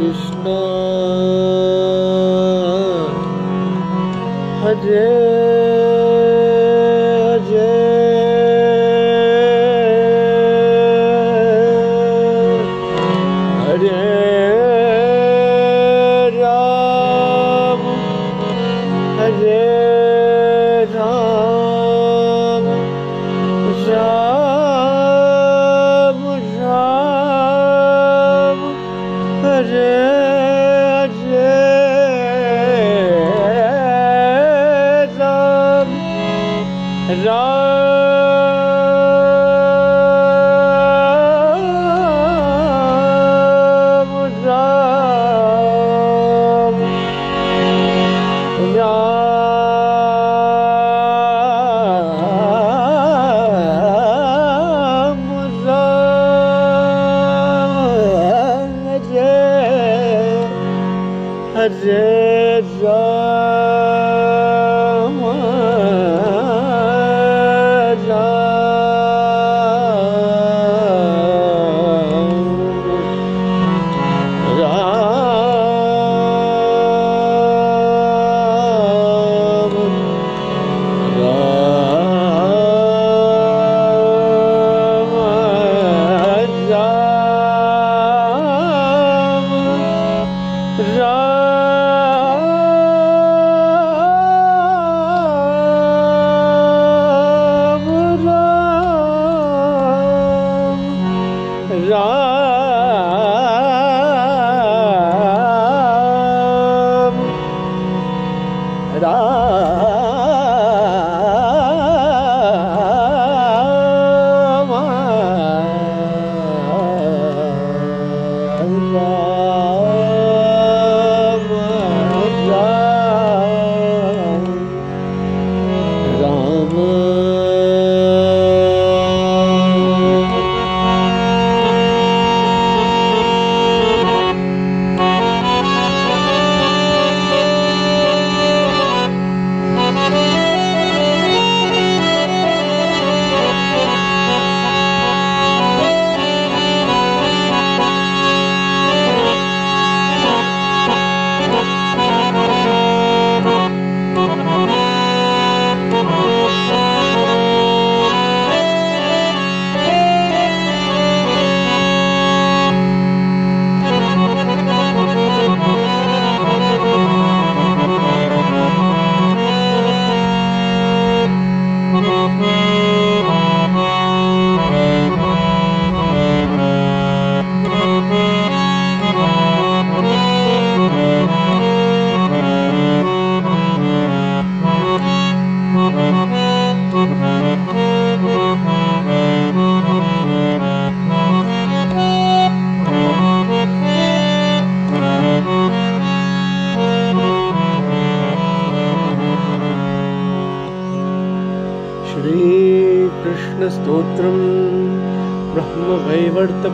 Krishna Hare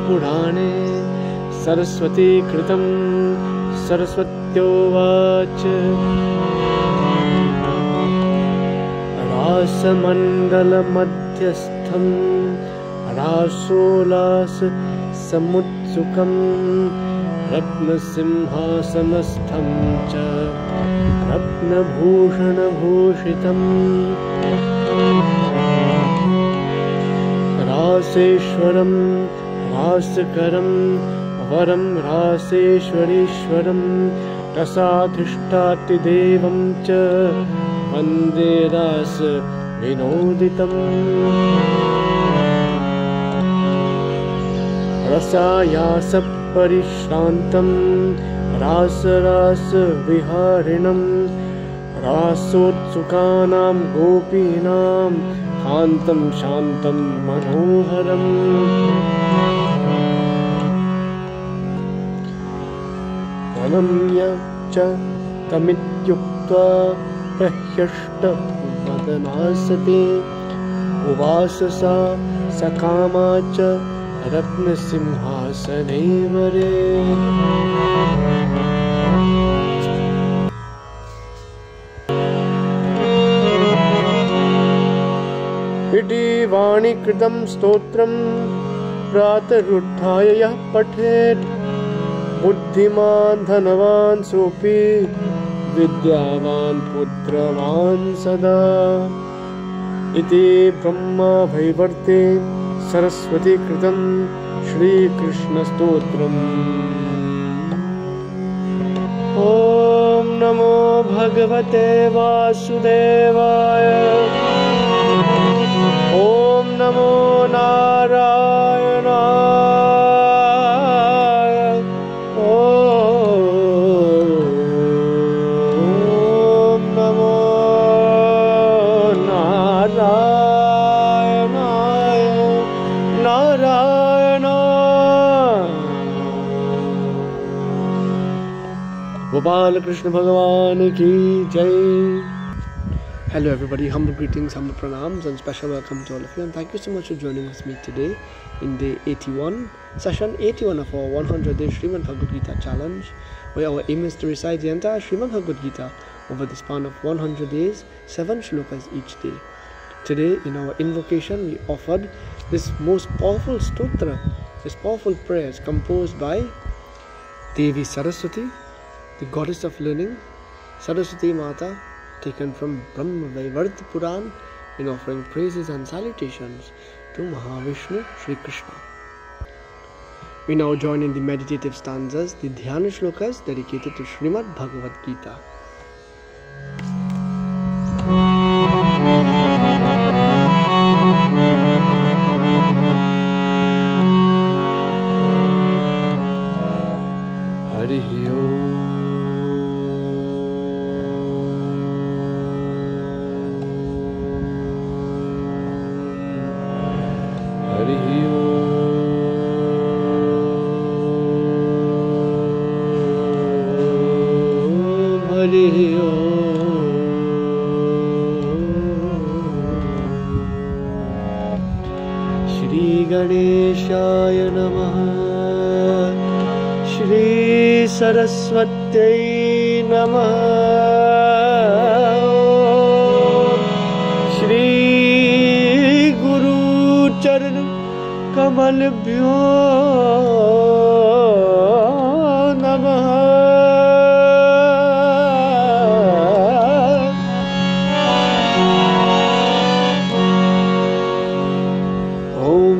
पुराणे सरस्वती कृतं सरस्वत्योवाच रासमण्डलमध्यस्थं रासोलास समुत्सुकं रत्नसिंहासनस्थं च रत्नभूषणभूषितम् रासेश्वरं रासकरं वरं रासेश्वरीश्वरं रसाधिष्ठातिदेवं च वन्दे रास विनोदितम् रसायासपरिश्रान्तं रासरासविहारिणं रासोत्सुकानां गोपीनां कान्तं शान्तं मनोहरम् प्रणम्य च तमित्युक्त्वा प्रह्यष्टवदना सती उवास सा सकामा च रत्नसिंहासने वरे। इति वाणीकृतं स्तोत्रं प्रातरुत्थाय यः पठेत् बुद्धिमान् धनवान् सोऽपि विद्यावान् पुत्रवान् सदा इति ब्रह्मा वैवर्ते सरस्वती कृतं श्रीकृष्णस्तोत्रम्। ॐ नमो भगवते वासुदेवाय। ॐ नमो नारायणाय। ॐ नमो नारायणाय नारायणाय। गोपाल कृष्ण भगवान की जय। Hello everybody, humble greetings, humble pranams and special welcome to all of you, and thank you so much for joining with me today in day 81, session 81 of our 100-day Srimad Bhagvad Gita challenge, where our aim is to recite the entire Srimad Bhagvad Gita over the span of 100 days, 7 shlokas each day. Today in our invocation we offered this most powerful stotra, this powerful prayers composed by Devi Saraswati, the goddess of learning, Saraswati Mata, taken from Brahma Vaivarta Puran, in offering praises and salutations to Mahavishnu Shri Krishna. We now join in the meditative stanzas, the Dhyana shlokas dedicated to Srimad Bhagavad Gita. Hari Om. Shri Ganeshaya Namah. Shri Saraswatyai Namah. Shri Guru Charan Kamalabhyo Namah.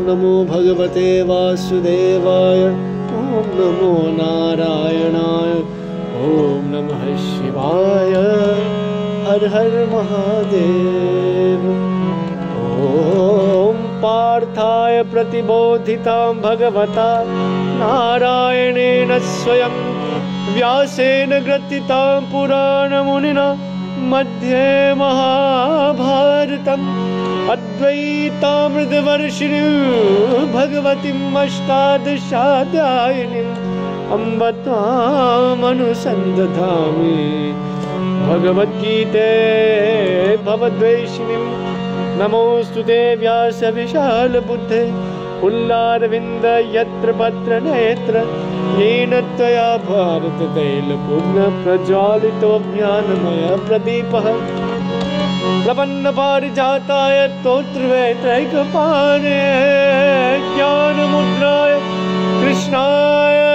Namo Bhagavate Vasudevaya. Om Namo Narayanaya. Om Namah Shivaya. Har Har Mahadev. Om Parthaya Pratibodhitam Bhagavata Narayanena Swayam Vyasena Gratitam Purana Munina Madhye Mahabharatam Advaitamritavarshini Bhagavatim Ashtadashadyayini Ambatam Anusandadhami Bhagavad Gita Bhavadvaishinim Namostute Vyasa Vishal Buddhe Ullarvinda Yatra Patra Netra Yena Tvaya Bharata Taila Purna Prajalito Jnanamaya Pradipaha Prapanna Parijataya Totrvetraikapane Jnana Mudraya Krishnaya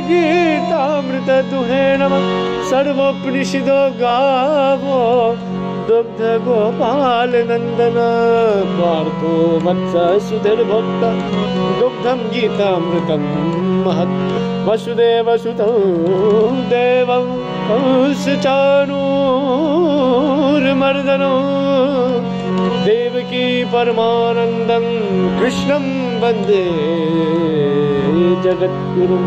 Gitamrita Duhe Namah Sarvopnishido Gavo Dugdha Gopal Nandana Partho Vatsa Sudhir Bhakta Dugdham Gitamritam Mahat Vasudeva Sutau Devam Kausacanur Mardano Devaki Paramanandam Krishnam Vande Jagadgurum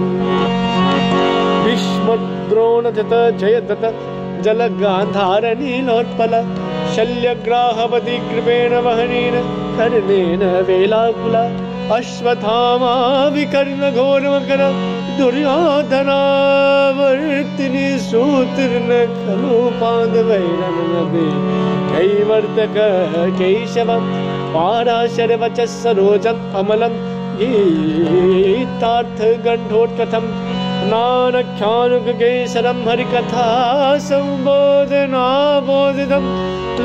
Bhishmadrona Jata Jayadata Jalagandharani Lotpala Shalyagrahavati Kripena Vahanina Karnena Velakula Ashwathama Vikarna Ghoramakara Duryodhana Vartini Sutrna Khalu Pandavainanadi Kaivartaka Keshavam Parasharvachas Sarojam Amalam Gitartha Gandhot Katham Nanakyanuk Kesaram Harikatha Sambodhana Bodhidam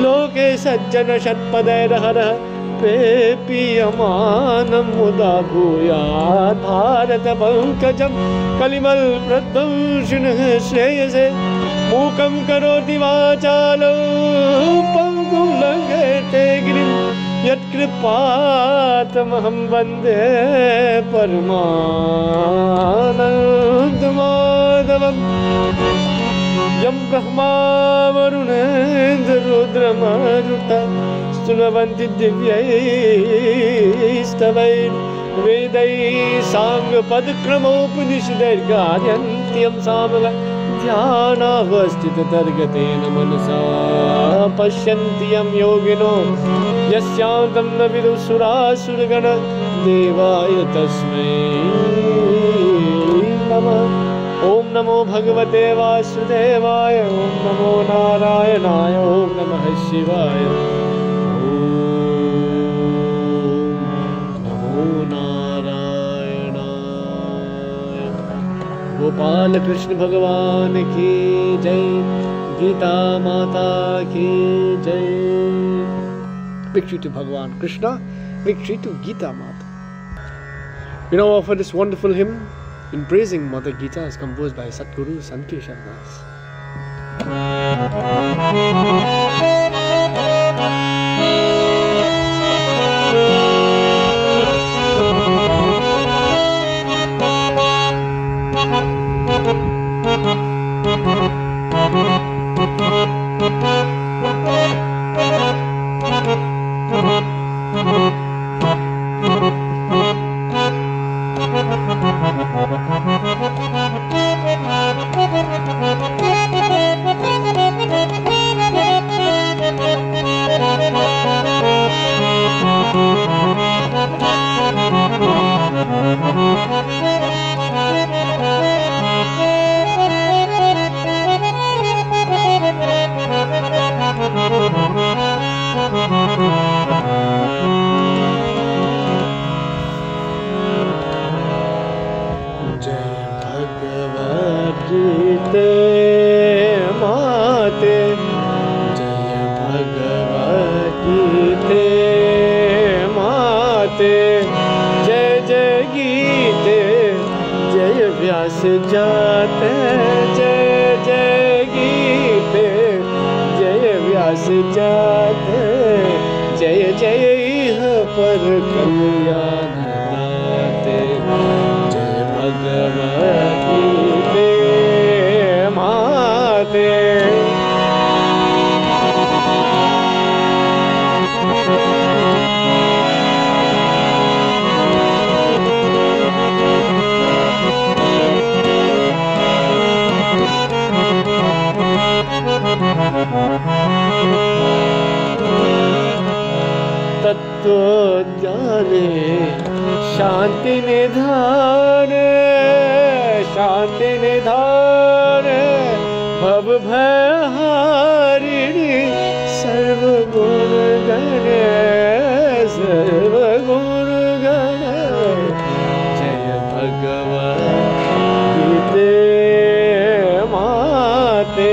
Loke Sajjana Shatpadairahara कल्पे पीयमानं मुदा भूयात् भारत पंकजं कलिमल प्रध्वंसिनः श्रेयसे मूकं करोति वाचालं पङ्गुं लङ्घयते गिरिं यत्कृपातमहं वन्दे परमानन्दमाधवम् यं ब्रह्मा वरुणेन्द्ररुद्रमरुता स्तुवन्ति दिव्यैस्तवैः वेदैः साङ्गपदक्रमोपनिषदैर्गायन्त्यं सामगान् ध्यानावस्थिततर्गतेन मनसा पश्यन्ति यं योगिनो यस्यान्तं न विदुः सुरासुरगण देवाय तस्मै नमः। ओम नमो भगवते वासुदेवाय, ओम नमो नारायणाय, ओम नमः शिवाय, ओम नमो नारायणाय। गोपाल कृष्ण भगवान की जय, गीता माता की जय। Victory to Bhagavan Krishna, victory to Gita Mata. We now offer this wonderful hymn in praising Mother Gita, as composed by Satguru Sankeshav Das. शांति निधान भव भयहारिणी सर्वगुण गण जय भगवद्गीते माते।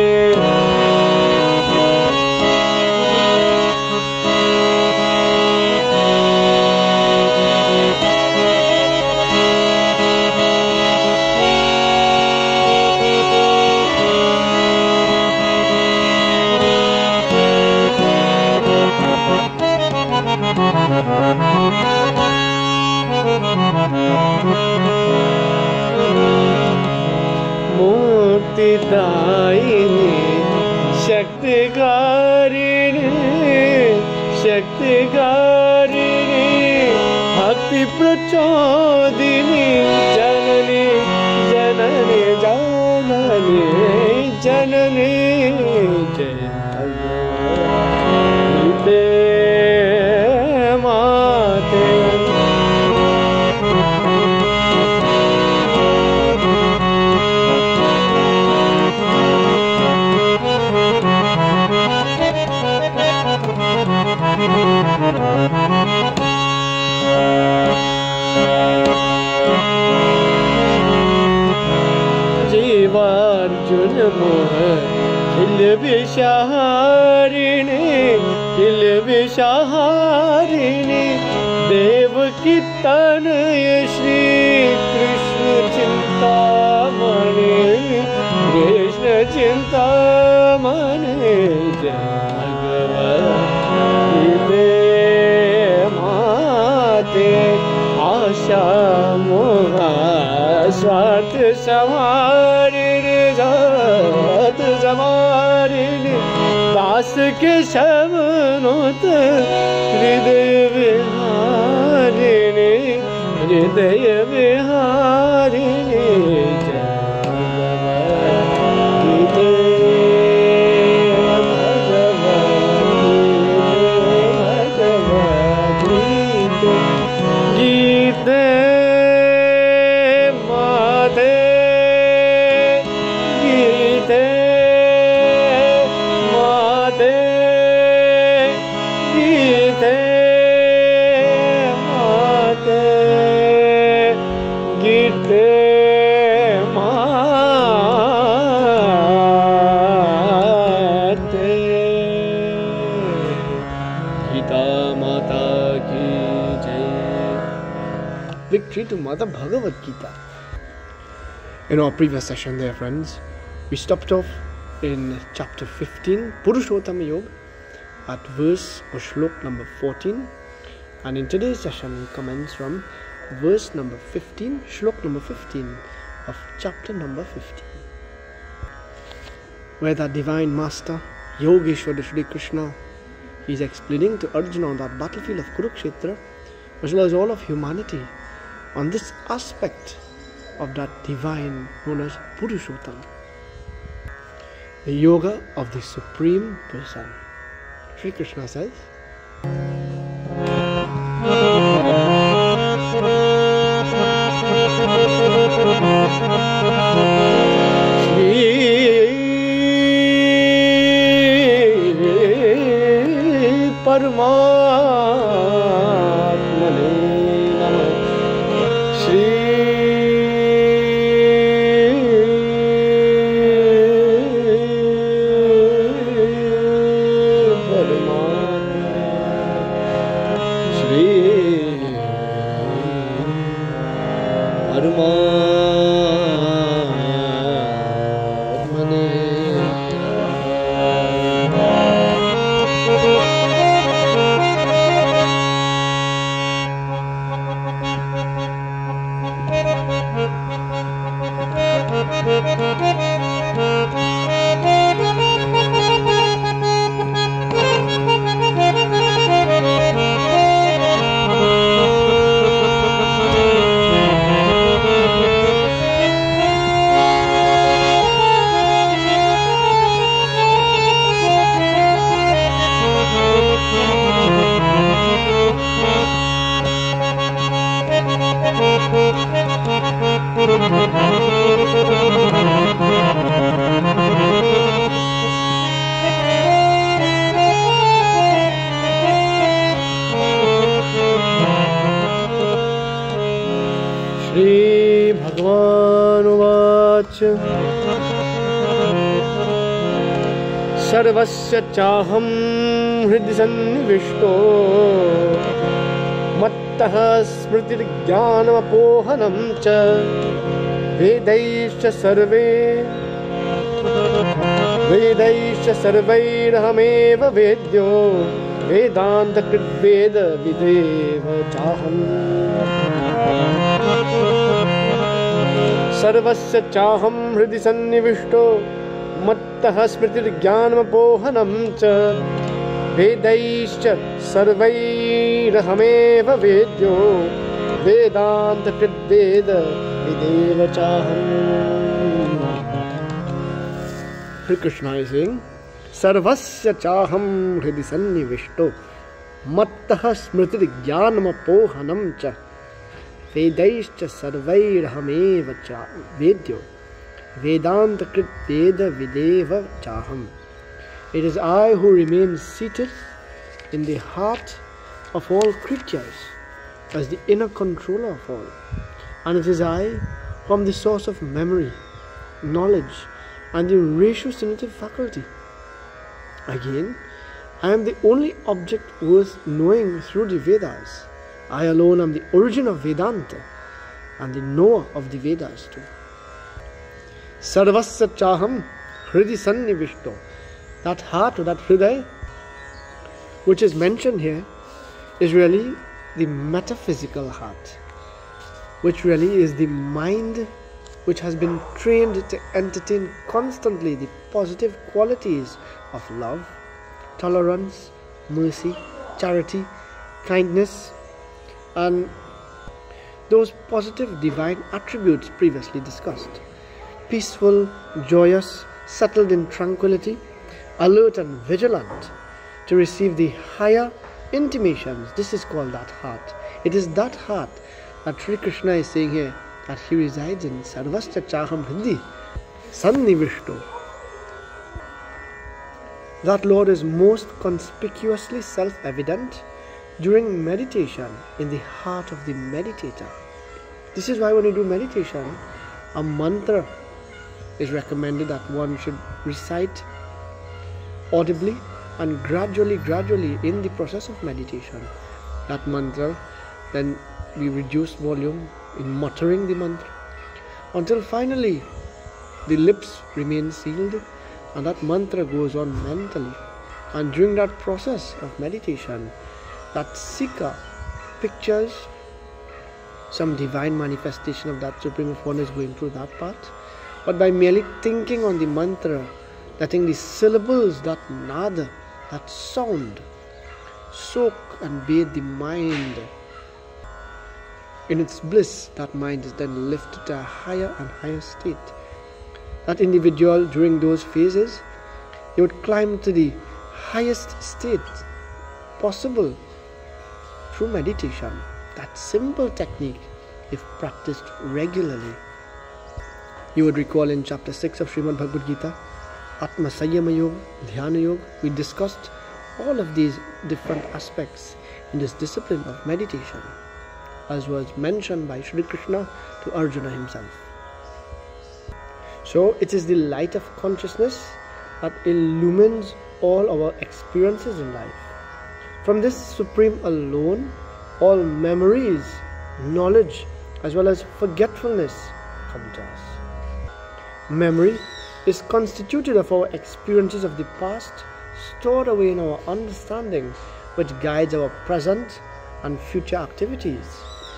मुक्तिदायिनी शक्तिकारिणी भक्ति प्रचोदिनी जननी जननी जननी जननी जय भगवद्गीते माते। जीवार्जुन मन मोह खिल विषहारिणी खिल विषहारिणी देवकी तनय श्री कृष्ण चिंतामणि कृष्ण चिंतामणि जगवती माते आशा मोहा स्वार्थ समारिणी जात समारिणी दास के शबनोत हृदय विहारिणी हृदय विहारिणी Victory to Mother Bhagavad Gita. In our previous session there, friends, we stopped off in chapter 15, Purushottama Yoga, at verse or shlok number 14. And in today's session, we commence from verse number 15, shlok number 15 of chapter number 15. Where the Divine Master, Yogeshwara Shri Krishna, he is explaining to Arjuna on that battlefield of Kurukshetra, as well as all of humanity, on this aspect of that divine known as Purushottam, the yoga of the Supreme Person. Shri Krishna says, Shri Paramatmane Namah Shri Shri Bhagwan Uvacha Sarvasya Chaham Hridhi Sannivishto Mattaha Smritir Jnanam Apohanam Cha Vedaischa Sarvairahameva Vedyo Vedanta Kritveda Videva Chaham Sarvasya Chaham Hridhi Sannivishto Mattaha Smritir Jnanam Apohanam Cha Vedaischa Sarvairahameva Vedyo Vedanta Kritveda Videva Chaham. Sri Krishna is saying, Sarvasya Chaham Hridhi Sannivishto Mattaha Smritir Jnanam Apohanam Cha Vedaischa Sarvairahameva Cha Vedyo Vedanta Kritveda Videva Chaham. It is I who remain seated in the heart of all creatures as the inner controller of all. And it is I who am the source of memory, knowledge and the ratiocinative faculty. Again, I am the only object worth knowing through the Vedas. I alone am the origin of Vedanta and the knower of the Vedas too. Sarvasya chaham hridi sannivishto. That heart or that hriday which is mentioned here is really the metaphysical heart, which really is the mind which has been trained to entertain constantly the positive qualities of love, tolerance, mercy, charity, kindness, and those positive divine attributes previously discussed. Peaceful, joyous, settled in tranquility, alert and vigilant to receive the higher intimations. This is called that heart. It is that heart that Sri Krishna is saying here that he resides in. Sarvasya chaham hridi sannivishto. That Lord is most conspicuously self-evident during meditation in the heart of the meditator. This is why when you do meditation, a mantra is recommended that one should recite audibly and gradually in the process of meditation. That mantra, then we reduce volume in muttering the mantra until finally the lips remain sealed and that mantra goes on mentally. And during that process of meditation, that seeker pictures some divine manifestation of that Supreme if one is going through that part. But by merely thinking on the mantra, letting the syllables, that nada, that sound, soak and bathe the mind in its bliss, that mind is then lifted to a higher and higher state. That individual during those phases, he would climb to the highest state possible through meditation. That simple technique, if practiced regularly. You would recall in chapter 6 of Srimad Bhagvad Gita, Atma Sanyama Yoga, Dhyana Yoga, we discussed all of these different aspects in this discipline of meditation, as was mentioned by Sri Krishna to Arjuna himself. So it is the light of consciousness that illumines all our experiences in life. From this Supreme alone, all memories, knowledge, as well as forgetfulness come to us. Memory is constituted of our experiences of the past, stored away in our understanding, which guides our present and future activities.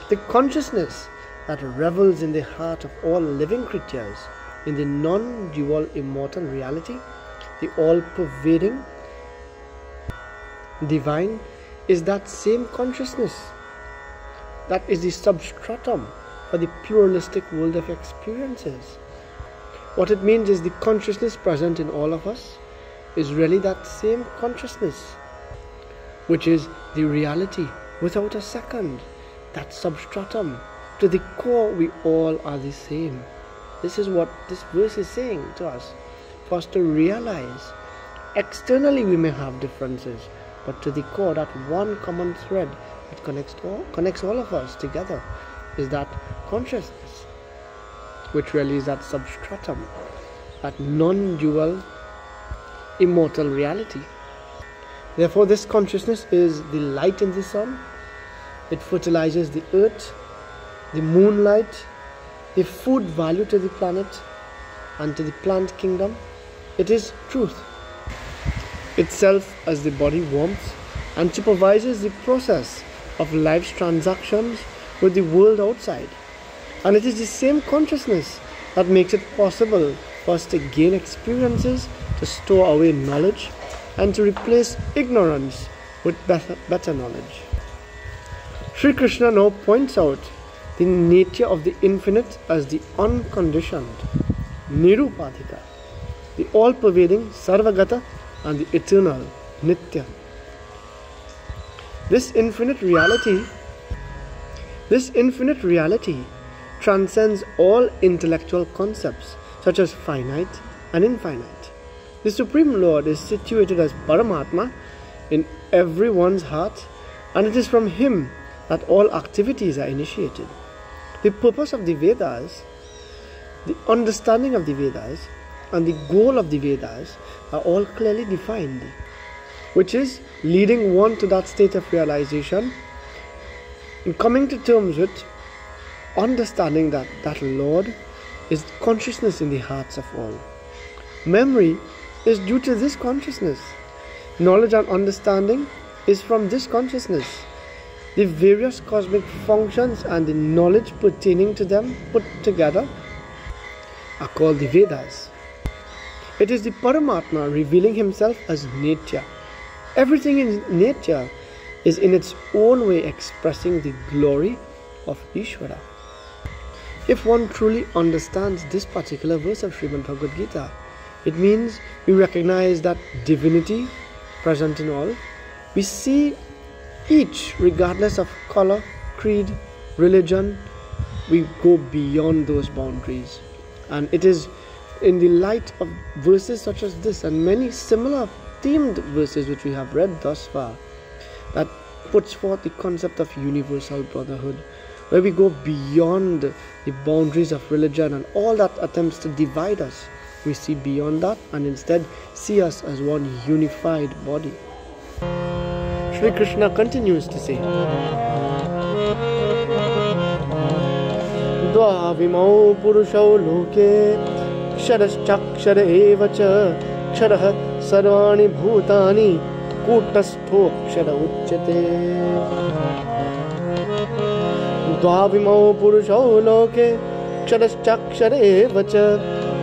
The consciousness that revels in the heart of all living creatures, in the non-dual immortal reality, the all-pervading divine, is that same consciousness that is the substratum for the pluralistic world of experiences. What it means is the consciousness present in all of us is really that same consciousness, which is the reality without a second, that substratum. To the core, we all are the same. This is what this verse is saying to us, for us to realize. Externally we may have differences, but to the core, that one common thread that connects all of us together is that consciousness, which really is that substratum, that non-dual immortal reality. Therefore, this consciousness is the light in the sun. It fertilizes the earth, the moonlight, the food value to the planet and to the plant kingdom. It is truth itself as the body warmth and supervises the process of life's transactions with the world outside. And it is the same consciousness that makes it possible for us to gain experiences, to store away knowledge, and to replace ignorance with better knowledge. Sri Krishna now points out the nature of the infinite as the unconditioned, Nirupadhika, the all-pervading Sarvagata, and the eternal, Nitya. This infinite reality transcends all intellectual concepts such as finite and infinite. The Supreme Lord is situated as Paramatma in everyone's heart, and it is from Him that all activities are initiated. The purpose of the Vedas, the understanding of the Vedas, and the goal of the Vedas are all clearly defined, which is leading one to that state of realization in coming to terms with understanding that that Lord is consciousness in the hearts of all. Memory is due to this consciousness. Knowledge and understanding is from this consciousness. The various cosmic functions and the knowledge pertaining to them put together are called the Vedas. It is the Paramatma revealing himself as nature. Everything in nature is in its own way expressing the glory of Ishvara. If one truly understands this particular verse of Srimad Bhagavad Gita, it means we recognize that divinity present in all. We see each, regardless of color, creed, religion, we go beyond those boundaries. And it is in the light of verses such as this and many similar themed verses which we have read thus far that puts forth the concept of universal brotherhood, where we go beyond the boundaries of religion and all that attempts to divide us. We see beyond that and instead see us as one unified body. Shri Krishna continues to say, Dvavimau purushau loke ksharaschakshara evacha ksharaha sarvani bhutani kutastho kshara uchyate. Dvavimau purushau loke ksharaschakshara evacha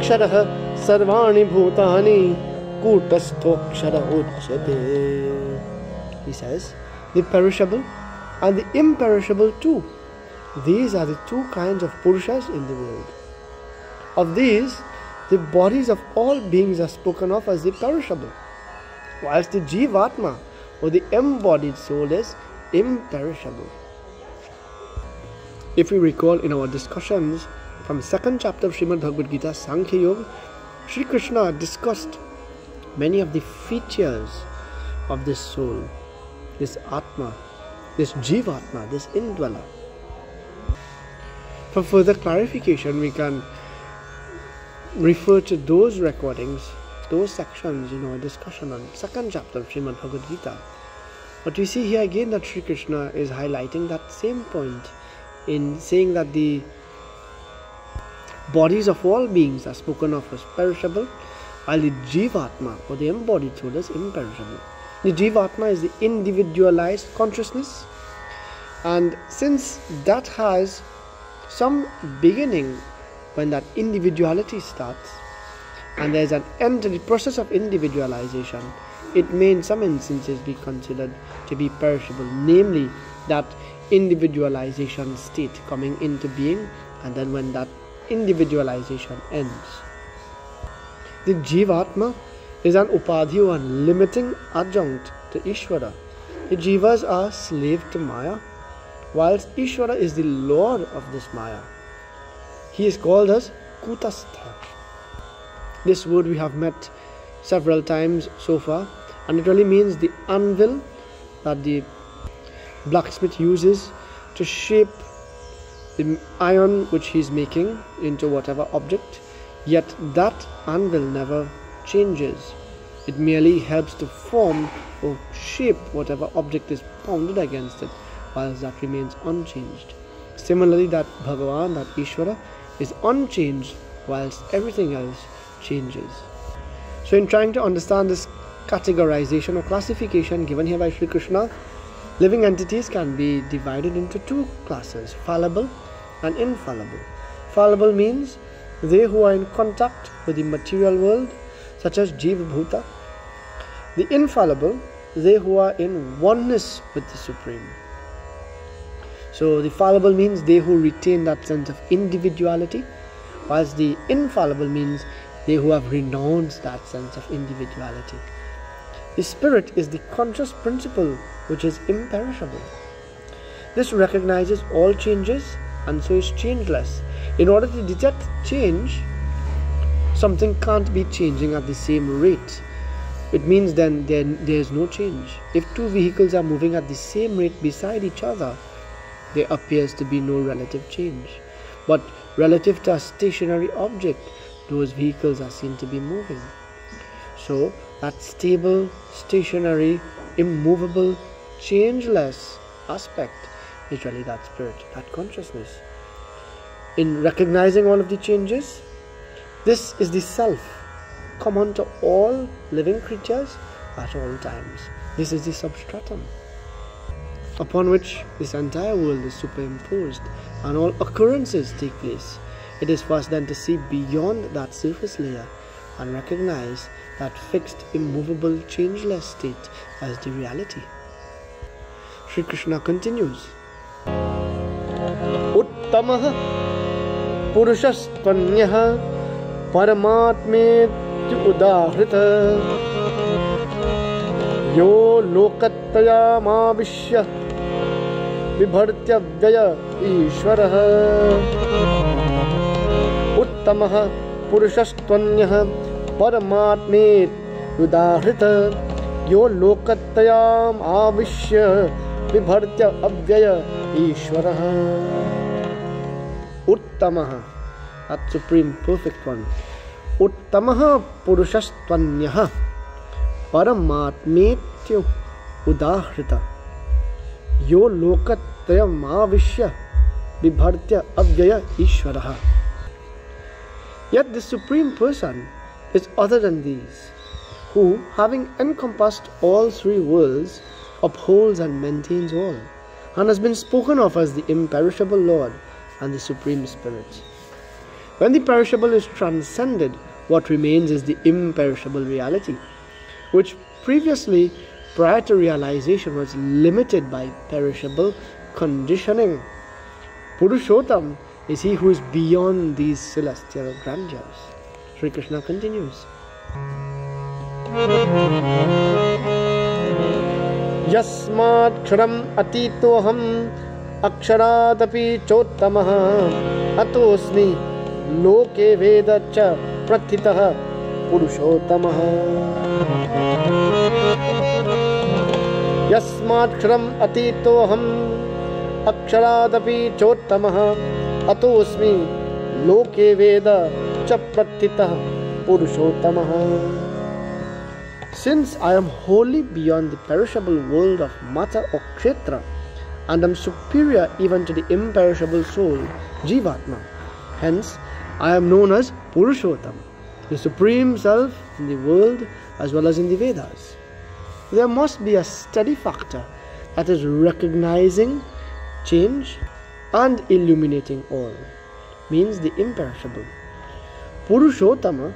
ksharaha sarvani bhutani kutastho kshara uchyate. He says, the perishable and the imperishable too. These are the two kinds of Purushas in the world. Of these, the bodies of all beings are spoken of as the perishable, whilst the Jivatma, or the embodied soul, is imperishable. If we recall in our discussions from 2nd chapter of Srimad Bhagavad Gita, Sankhya Yoga, Sri Krishna discussed many of the features of this soul, this Atma, this Jivatma, this indweller. For further clarification, we can refer to those recordings, those sections in our discussion on 2nd chapter of Srimad Bhagavad Gita. But we see here again that Sri Krishna is highlighting that same point in saying that the bodies of all beings are spoken of as perishable, while the Jivatma, or the embodied soul, is imperishable. The Jivatma is the individualized consciousness, and since that has some beginning when that individuality starts, and there is an end to the process of individualization, it may in some instances be considered to be perishable, namely that individualization state coming into being, and then when that individualization ends. The Jivatma is an upadhi or limiting adjunct to Ishvara. The Jivas are slave to Maya, whilst Ishvara is the Lord of this Maya. He is called as Kutastha. This word we have met several times so far, and it really means the anvil that the blacksmith uses to shape the iron which he is making into whatever object, yet that anvil never changes. It merely helps to form or shape whatever object is pounded against it, whilst that remains unchanged. Similarly, that Bhagavan, that Ishvara, is unchanged whilst everything else changes. So in trying to understand this categorization or classification given here by Sri Krishna, living entities can be divided into two classes, fallible and infallible. Fallible means they who are in contact with the material world, such as Jiva Bhuta. The infallible, they who are in oneness with the Supreme. So the fallible means they who retain that sense of individuality, whilst the infallible means they who have renounced that sense of individuality. The spirit is the conscious principle which is imperishable. This recognizes all changes and so is changeless. In order to detect change, something can't be changing at the same rate. It means then there is no change. If two vehicles are moving at the same rate beside each other, there appears to be no relative change. But relative to a stationary object, those vehicles are seen to be moving. So that stable, stationary, immovable, changeless aspect is really that spirit, that consciousness. In recognizing all of the changes, this is the self common to all living creatures at all times. This is the substratum upon which this entire world is superimposed and all occurrences take place. It is for us then to see beyond that surface layer and recognize that fixed, immovable, changeless state as the reality. Sri Krishna continues, Uttamah Purushastvanyah Paramatmetu Udahrita Yo Lokattaya Mavishya Vibhartya Vyaya Ishwarah Uttamah Purushastvanyah Paramatmet Udahrita Yo Lokattayam Avishya Vibhartya Avyaya Ishwarah. Uttamaha, that supreme perfect one. Uttamaha Purushastvanyaha Paramatmetyo Udahrita Yo Lokattayam Avishya Vibhartya Avyaya Ishwarah. Yet the Supreme Person is other than these, who, having encompassed all three worlds, upholds and maintains all, and has been spoken of as the imperishable Lord and the Supreme Spirit. When the perishable is transcended, what remains is the imperishable reality, which previously, prior to realization, was limited by perishable conditioning. Purushottam is he who is beyond these celestial grandeurs. Sri Krishna continues, Yasmat ksharam atitoham aksharaadapi chottamaha atosmi loke veda cha prathitaha purushotamaha. Yasmat ksharam atitoham aksharaadapi chottamaha atosmi loke veda cha prathitaha purushotamaha. Since I am wholly beyond the perishable world of matter or kshetra, and am superior even to the imperishable soul, Jivatma, hence I am known as Purushottam, the Supreme Self in the world as well as in the Vedas. There must be a steady factor that is recognizing change and illuminating all, means the imperishable. Purushottama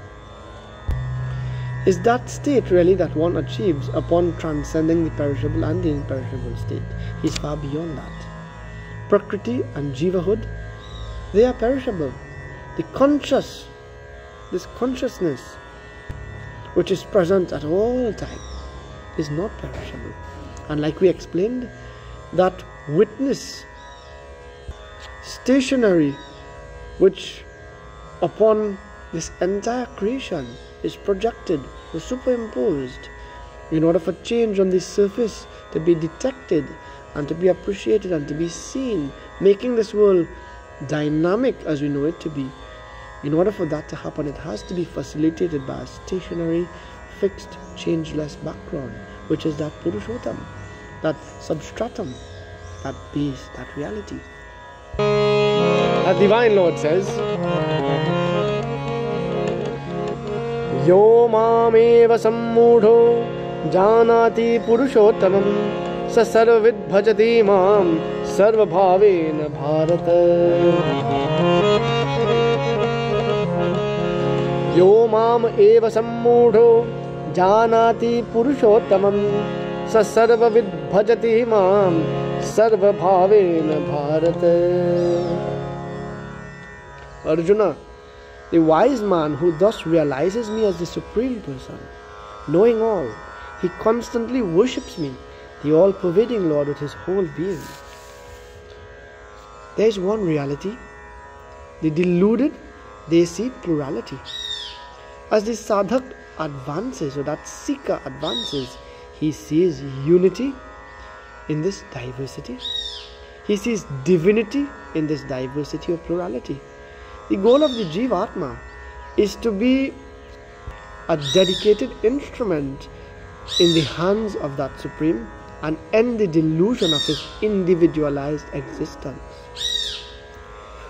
is that state really that one achieves upon transcending the perishable and the imperishable state. He is far beyond that. Prakriti and Jivahood, they are perishable. The this consciousness which is present at all time is not perishable. And like we explained, that witness, stationary, which upon this entire creation is projected or superimposed in order for change on the surface to be detected and to be appreciated and to be seen, making this world dynamic as we know it to be. In order for that to happen, it has to be facilitated by a stationary, fixed, changeless background, which is that Purushottam, that substratum, that base, that reality. As Divine Lord says, Yo mameva sammudho janati purushottamam sa sarvid bhajati mam sarva bhavena bharata. Yo mam eva sammudho janati purushottamam sa sarvavid bhajati mam sarva bhavena bharata. Arjuna, the wise man who thus realizes me as the Supreme Person, knowing all, he constantly worships me, the all-pervading Lord, with his whole being. There is one reality. The deluded, they see plurality. As the sadhak advances, or that seeker advances, he sees unity in this diversity. He sees divinity in this diversity of plurality. The goal of the Jivatma is to be a dedicated instrument in the hands of that Supreme and end the delusion of his individualized existence.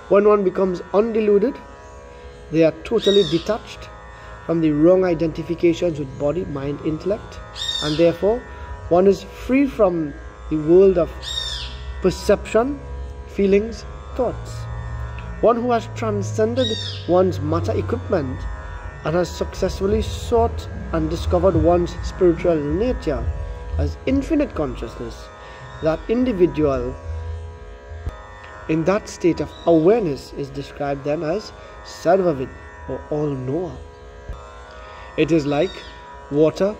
When one becomes undeluded, they are totally detached from the wrong identifications with body, mind, intellect, and therefore one is free from the world of perception, feelings, thoughts. One who has transcended one's matter equipment and has successfully sought and discovered one's spiritual nature as infinite consciousness, that individual in that state of awareness is described then as Sarvavid, or all-knower. It is like water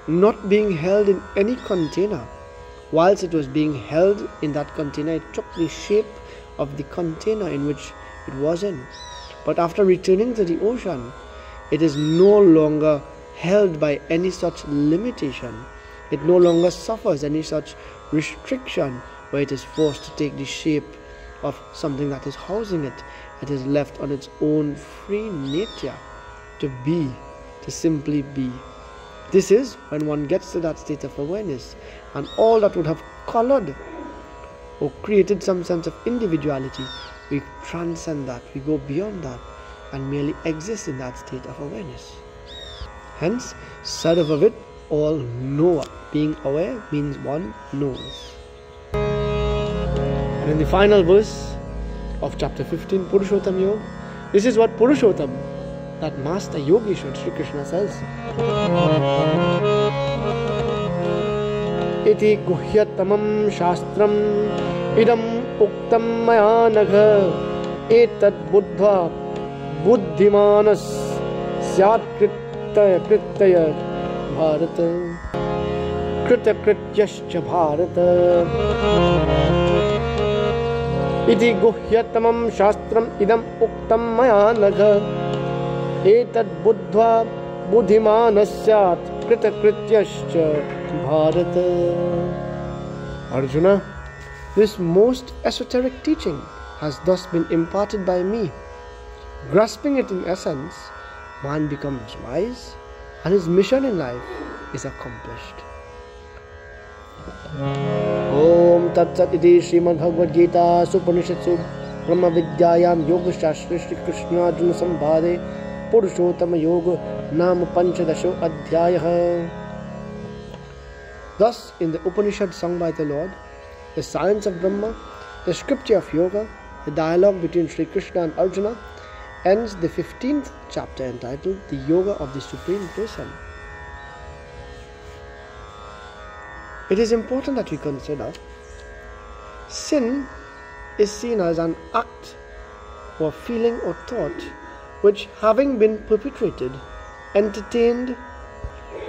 not being held in any container. Whilst it was being held in that container, it took the shape of the container in which it was in. But after returning to the ocean, it is no longer held by any such limitation. It no longer suffers any such restriction where it is forced to take the shape of something that is housing it. It is left on its own free nature to be, to simply be. This is when one gets to that state of awareness, and all that would have colored or created some sense of individuality, we transcend that, we go beyond that and merely exist in that state of awareness. Hence, Sarvavid, all-knower. Being aware means one knows. And in the final verse of chapter 15, Purushottam Yoga, this is what Purushottam, that Master Yogeshwar Sri Krishna says. Iti guhyatamam shastram idam uktam maya nagha etad buddha buddhimanas syat kritya bharata kritya krityascha bharata. Iti guhyatamam shastram idam uktam maya nagha etad buddha buddhimanasya kritakrityascha bharata. Arjuna, this most esoteric teaching has thus been imparted by me. Grasping it in essence, man becomes wise and his mission in life is accomplished. Om Tat Sat iti Srimad Bhagvad Gita Supanishatsu Brahma Vidyayam Yoga Shastri Shri Krishna Arjuna Sambhade Purushottama Yoga Nam Panchadasho Adhyayah. Thus, in the Upanishad sung by the Lord, the science of Brahma, the scripture of Yoga, the dialogue between Sri Krishna and Arjuna, ends the 15th chapter entitled The Yoga of the Supreme Person. It is important that we consider sin is seen as an act or feeling or thought which, having been perpetrated, entertained,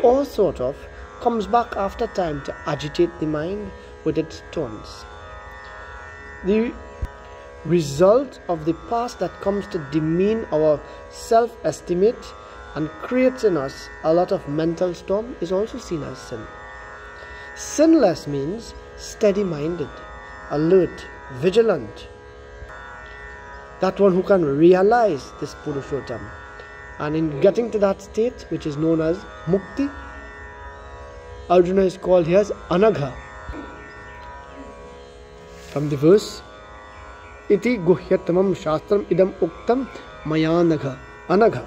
or sort of, comes back after time to agitate the mind with its taunts. The result of the past that comes to demean our self-estimate and creates in us a lot of mental storm is also seen as sin. Sinless means steady-minded, alert, vigilant. That one who can realize this Purushottam. And in getting to that state, which is known as Mukti, Arjuna is called here as Anagha. From the verse, Iti guhyatamam shastram idam uktam maya nagha. Anagha.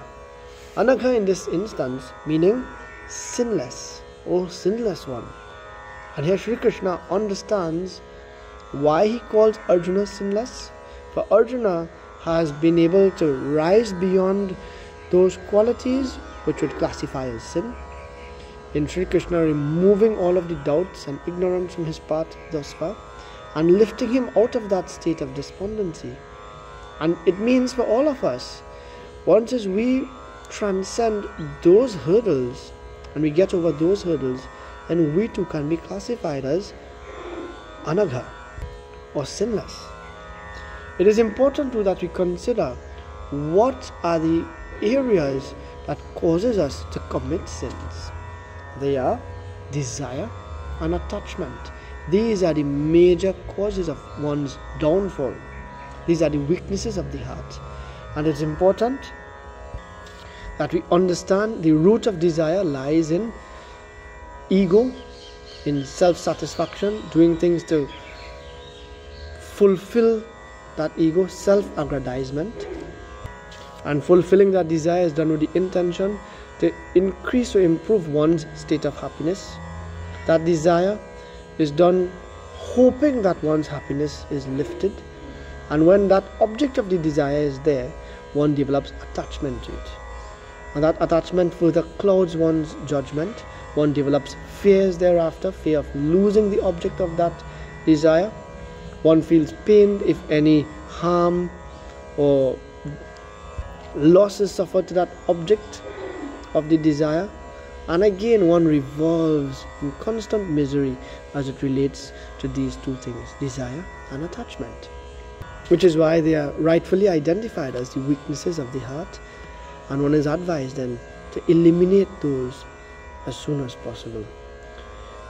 Anagha in this instance meaning sinless, or sinless one. And here Sri Krishna understands why he calls Arjuna sinless. For Arjuna has been able to rise beyond those qualities which would classify as sin. In Sri Krishna removing all of the doubts and ignorance from his path thus far and lifting him out of that state of despondency. And it means for all of us, once as we transcend those hurdles and we get over those hurdles, then we too can be classified as Anagha or sinless. It is important too that we consider what are the areas that causes us to commit sins. They are desire and attachment. These are the major causes of one's downfall. These are the weaknesses of the heart. And it's important that we understand the root of desire lies in ego, in self-satisfaction, doing things to fulfill that ego, self-aggrandizement. And fulfilling that desire is done with the intention to increase or improve one's state of happiness. That desire is done hoping that one's happiness is lifted. And when that object of the desire is there, one develops attachment to it. And that attachment further clouds one's judgment. One develops fears thereafter, fear of losing the object of that desire. One feels pained if any harm or loss is suffered to that object of the desire. And again, one revolves in constant misery as it relates to these two things, desire and attachment. Which is why they are rightfully identified as the weaknesses of the heart, and one is advised then to eliminate those as soon as possible.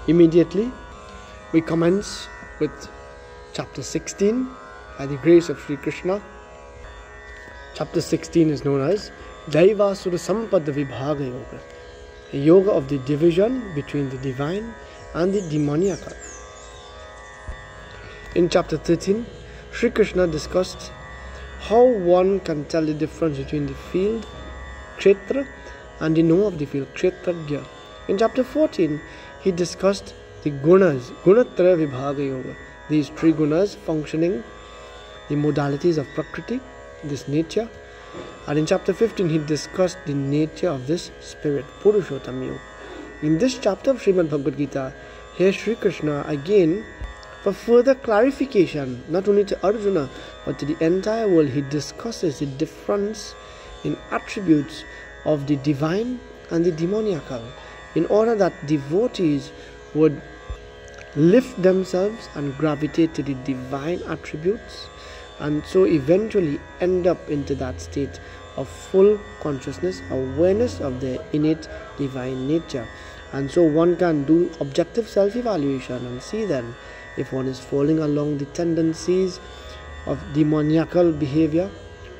Immediately, we commence with chapter 16 by the grace of Sri Krishna. Chapter 16 is known as Daivasura Sampada Vibhaga Yoga, a yoga of the division between the divine and the demoniacal. In chapter 13, Sri Krishna discussed how one can tell the difference between the field, kshetra, and the know of the field, kshetrajya. In chapter 14, he discussed the gunas, gunatraya vibhaga yoga, these three gunas functioning, the modalities of prakriti, this nature. And in chapter 15, he discussed the nature of this spirit, Purushottam yoga. In this chapter of Srimad Bhagavad Gita, here Sri Krishna again, for further clarification, not only to Arjuna, but to the entire world, he discusses the difference in attributes of the divine and the demoniacal, in order that devotees would lift themselves and gravitate to the divine attributes, and so eventually end up into that state of full consciousness, awareness of their innate divine nature. And so one can do objective self-evaluation and see then if one is falling along the tendencies of demoniacal behavior,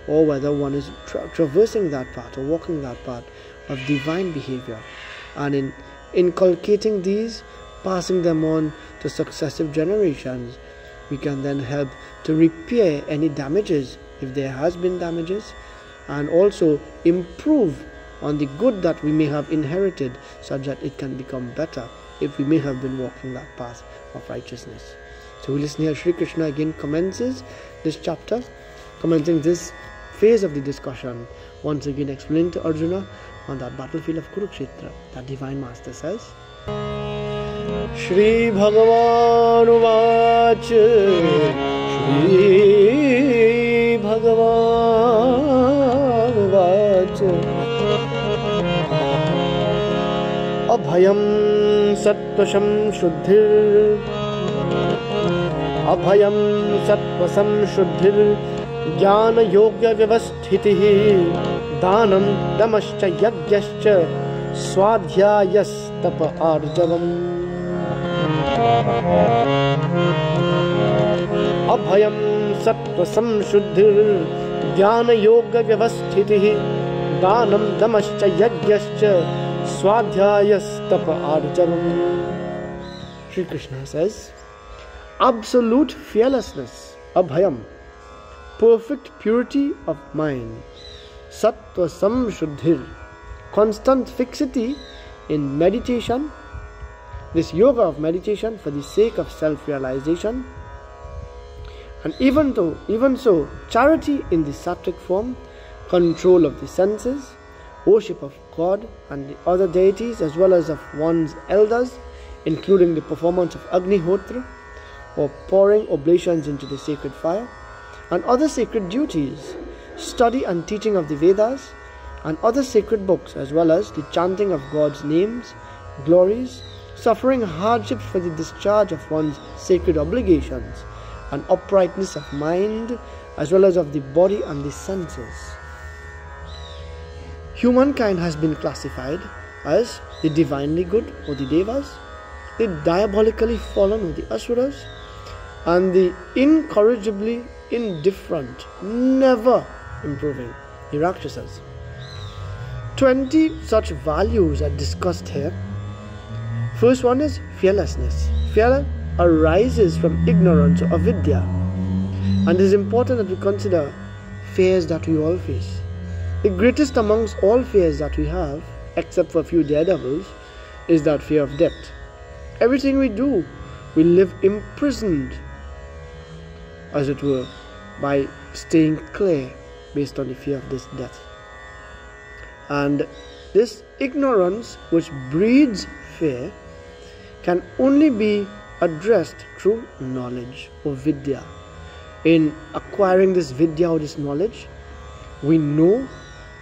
or whether one is traversing that path or walking that path of divine behavior. And in inculcating these, passing them on to successive generations, we can then help to repair any damages if there has been damages, and also improve on the good that we may have inherited, such that it can become better if we may have been walking that path of righteousness. So we listen here. Sri Krishna again commences this chapter, commencing this phase of the discussion, once again explained to Arjuna on that battlefield of Kurukshetra. That divine master says, Shri Bhagavan Uvach, Shri Bhagavan Uvach, Abhayam Sattvasam Shuddhir, Abhayam Sattvasam Shuddhir, Jnana Yogya Vyavasthitihi, Danam Damascha Yagyascha, Swadhyayas Tapa Arjavam. Abhayam Sattvasam Shuddhir, Jnana Yoga Vyavasthitihi, Danam Damascha Yagyascha, Swadhyayas Tapa Arjavam. Sri Krishna says, absolute fearlessness, Abhayam, perfect purity of mind, Sattvasam Shuddhir, constant fixity in meditation, this yoga of meditation for the sake of self-realization, and even so, charity in the sattvic form, control of the senses, worship of God and the other deities, as well as of one's elders, including the performance of Agnihotra, or pouring oblations into the sacred fire, and other sacred duties, study and teaching of the Vedas, and other sacred books, as well as the chanting of God's names, glories, suffering hardships for the discharge of one's sacred obligations, and uprightness of mind, as well as of the body and the senses. Humankind has been classified as the divinely good, or the Devas, the diabolically fallen, or the Asuras, and the incorrigibly indifferent, never improving, the Rakshasas. 20 such values are discussed here. First one is fearlessness. Fear arises from ignorance or avidya, and it is important that we consider fears that we all face. The greatest amongst all fears that we have, except for a few daredevils, is that fear of death. Everything we do, we live imprisoned, as it were, by staying clear based on the fear of this death. And this ignorance, which breeds fear, can only be addressed through knowledge or vidya. In acquiring this vidya or this knowledge, we know,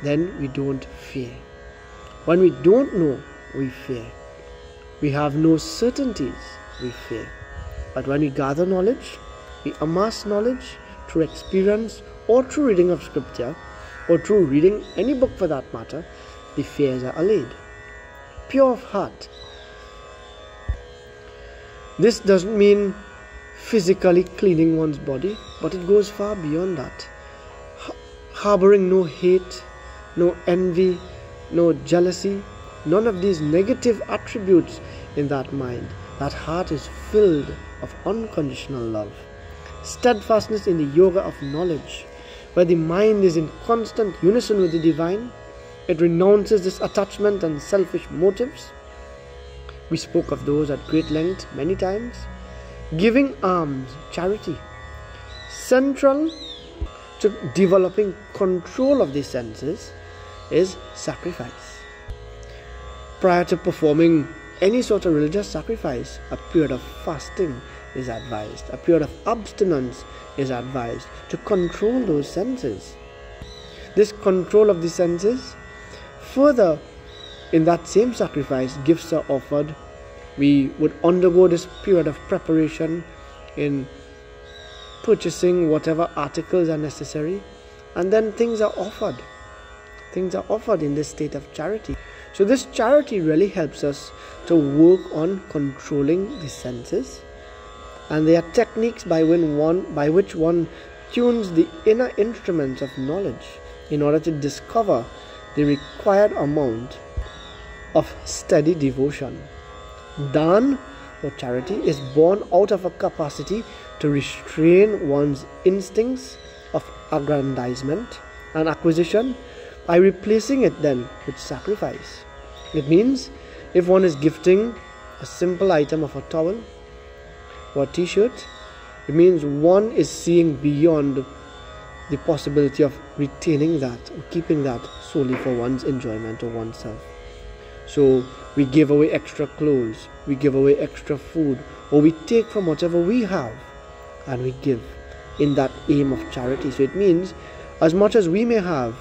then we don't fear. When we don't know, we fear. We have no certainties, we fear. But when we gather knowledge, we amass knowledge through experience or through reading of scripture or through reading any book for that matter, the fears are allayed. Pure of heart. This doesn't mean physically cleaning one's body, but it goes far beyond that. Harboring no hate, no envy, no jealousy, none of these negative attributes in that mind. That heart is filled of unconditional love. Steadfastness in the yoga of knowledge, where the mind is in constant unison with the divine. It renounces this attachment and selfish motives. We spoke of those at great length many times. Giving alms, charity. Central to developing control of the senses is sacrifice. Prior to performing any sort of religious sacrifice, a period of fasting is advised. A period of abstinence is advised to control those senses. This control of the senses, further, in that same sacrifice, gifts are offered. We would undergo this period of preparation in purchasing whatever articles are necessary, and then things are offered. Things are offered in this state of charity. So this charity really helps us to work on controlling the senses, and there are techniques by which one tunes the inner instruments of knowledge in order to discover the required amount of steady devotion. Dan or charity is born out of a capacity to restrain one's instincts of aggrandizement and acquisition by replacing it then with sacrifice. It means if one is gifting a simple item of a towel or a t-shirt, it means one is seeing beyond the possibility of retaining that or keeping that solely for one's enjoyment or oneself. So we give away extra clothes, we give away extra food, or we take from whatever we have and we give in that aim of charity. So it means as much as we may have,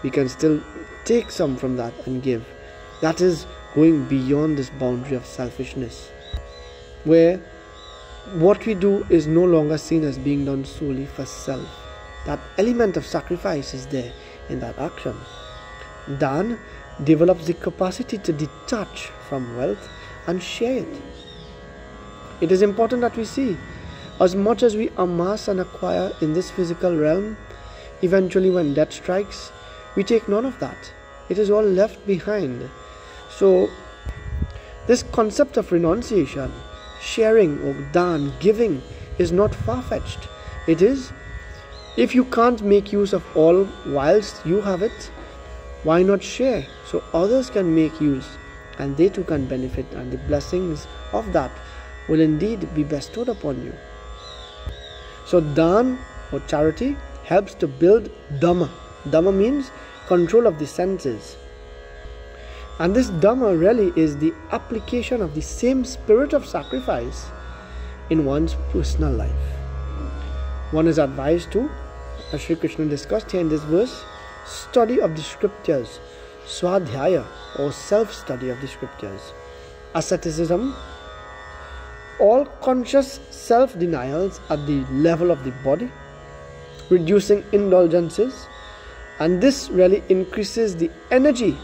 we can still take some from that and give. That is going beyond this boundary of selfishness, where what we do is no longer seen as being done solely for self. That element of sacrifice is there in that action. Dan develops the capacity to detach from wealth and share it. It is important that we see, as much as we amass and acquire in this physical realm, eventually when death strikes, we take none of that. It is all left behind. So this concept of renunciation, sharing or dan, giving, is not far-fetched. It is, if you can't make use of all whilst you have it, why not share so others can make use and they too can benefit, and the blessings of that will indeed be bestowed upon you. So dan or charity helps to build dhamma. Dhamma means control of the senses. And this dhamma really is the application of the same spirit of sacrifice in one's personal life. One is advised to, as Sri Krishna discussed here in this verse, study of the scriptures, swadhyaya or self-study of the scriptures. Asceticism, all conscious self-denials at the level of the body, reducing indulgences, and this really increases the energy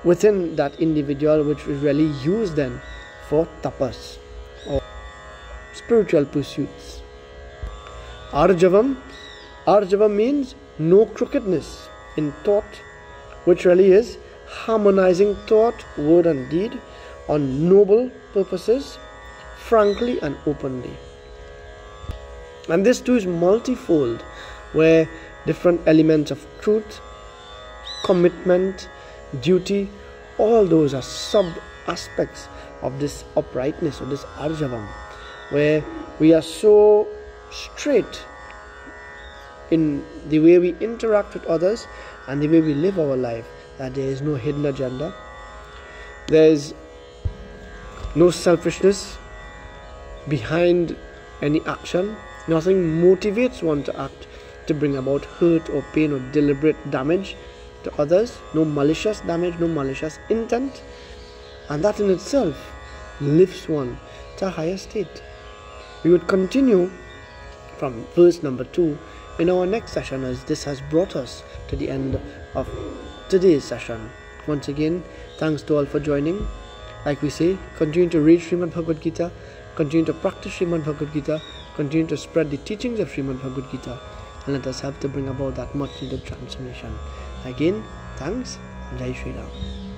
within that individual, which is really used then for tapas or spiritual pursuits. Arjavam means no crookedness in thought which really is harmonizing thought, word and deed on noble purposes, frankly and openly. And this too is multifold, where different elements of truth, commitment, duty, all those are sub aspects of this uprightness, of this arjavam, where we are so straight in the way we interact with others and the way we live our life that there is no hidden agenda, there is no selfishness behind any action. Nothing motivates one to act to bring about hurt or pain or deliberate damage to others. No malicious damage, no malicious intent. And that in itself lifts one to a higher state. We would continue from verse number 2 in our next session, as this has brought us to the end of today's session. Once again, thanks to all for joining. Like we say, continue to read Srimad Bhagavad Gita, continue to practice Srimad Bhagavad Gita, continue to spread the teachings of Srimad Bhagavad Gita, and let us help to bring about that much needed transformation. Again, thanks. Jai Shri Ram.